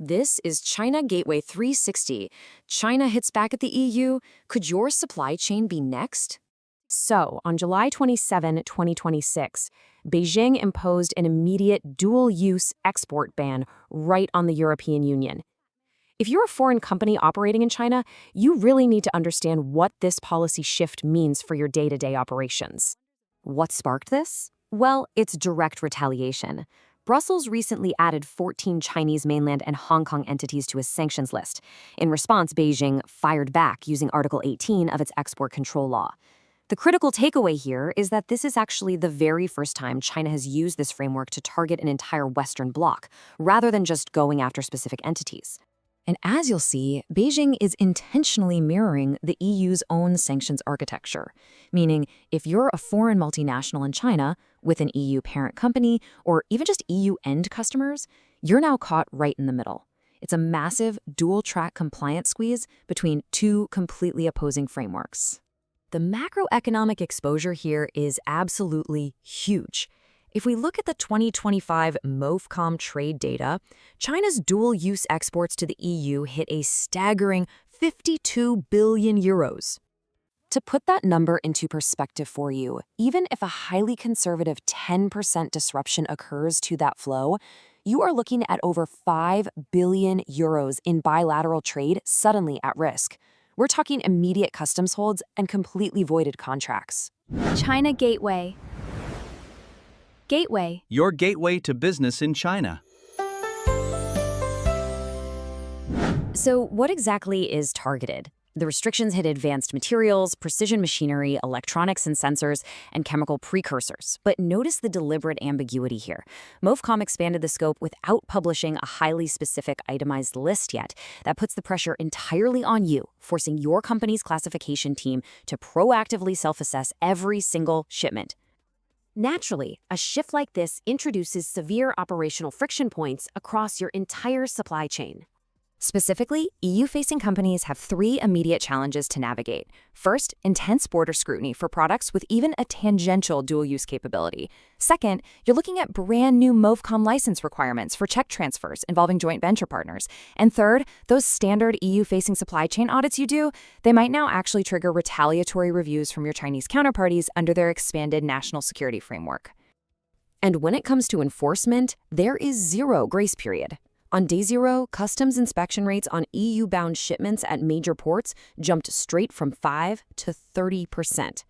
This is China Gateway 360. China hits back at the EU. Could your supply chain be next? So, on July 27, 2026, Beijing imposed an immediate dual-use export ban right on the European Union. If you're a foreign company operating in China, you really need to understand what this policy shift means for your day-to-day operations. What sparked this? Well, it's direct retaliation. Brussels recently added 14 Chinese mainland and Hong Kong entities to a sanctions list. In response, Beijing fired back using Article 18 of its export control law. The critical takeaway here is that this is actually the very first time China has used this framework to target an entire Western bloc, rather than just going after specific entities. And as you'll see, Beijing is intentionally mirroring the EU's own sanctions architecture, meaning if you're a foreign multinational in China with an EU parent company or even just EU end customers, you're now caught right in the middle. It's a massive dual-track compliance squeeze between two completely opposing frameworks. The macroeconomic exposure here is absolutely huge. If we look at the 2025 MOFCOM trade data, China's dual-use exports to the EU hit a staggering 52 billion euros. To put that number into perspective for you, even if a highly conservative 10% disruption occurs to that flow, you are looking at over 5 billion euros in bilateral trade suddenly at risk. We're talking immediate customs holds and completely voided contracts. China Gateway. Gateway. Your gateway to business in China. So what exactly is targeted? The restrictions hit advanced materials, precision machinery, electronics and sensors, and chemical precursors. But notice the deliberate ambiguity here. MOFCOM expanded the scope without publishing a highly specific itemized list yet. That puts the pressure entirely on you, forcing your company's classification team to proactively self-assess every single shipment. Naturally, a shift like this introduces severe operational friction points across your entire supply chain. Specifically, EU-facing companies have three immediate challenges to navigate. First, intense border scrutiny for products with even a tangential dual-use capability. Second, you're looking at brand new MOFCOM license requirements for check transfers involving joint venture partners. And third, those standard EU-facing supply chain audits you do, they might now actually trigger retaliatory reviews from your Chinese counterparties under their expanded national security framework. And when it comes to enforcement, there is zero grace period. On day zero, customs inspection rates on EU-bound shipments at major ports jumped straight from 5 to 30%.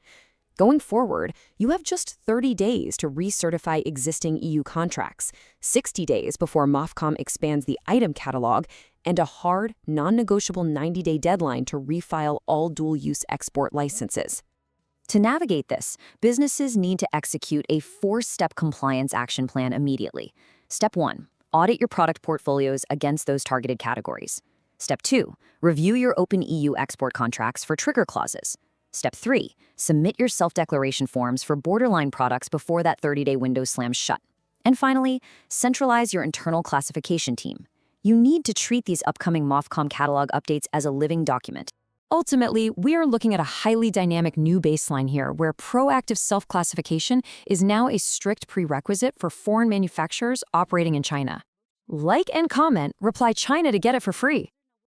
Going forward, you have just 30 days to recertify existing EU contracts, 60 days before MOFCOM expands the item catalog, and a hard, non-negotiable 90-day deadline to refile all dual-use export licenses. To navigate this, businesses need to execute a 4-step compliance action plan immediately. Step 1. Audit your product portfolios against those targeted categories. Step 2, review your open EU export contracts for trigger clauses. Step 3, submit your self-declaration forms for borderline products before that 30-day window slams shut. And finally, centralize your internal classification team. You need to treat these upcoming MOFCOM catalog updates as a living document. Ultimately, we are looking at a highly dynamic new baseline here where proactive self-classification is now a strict prerequisite for foreign manufacturers operating in China. Like and comment, reply China to get it for free.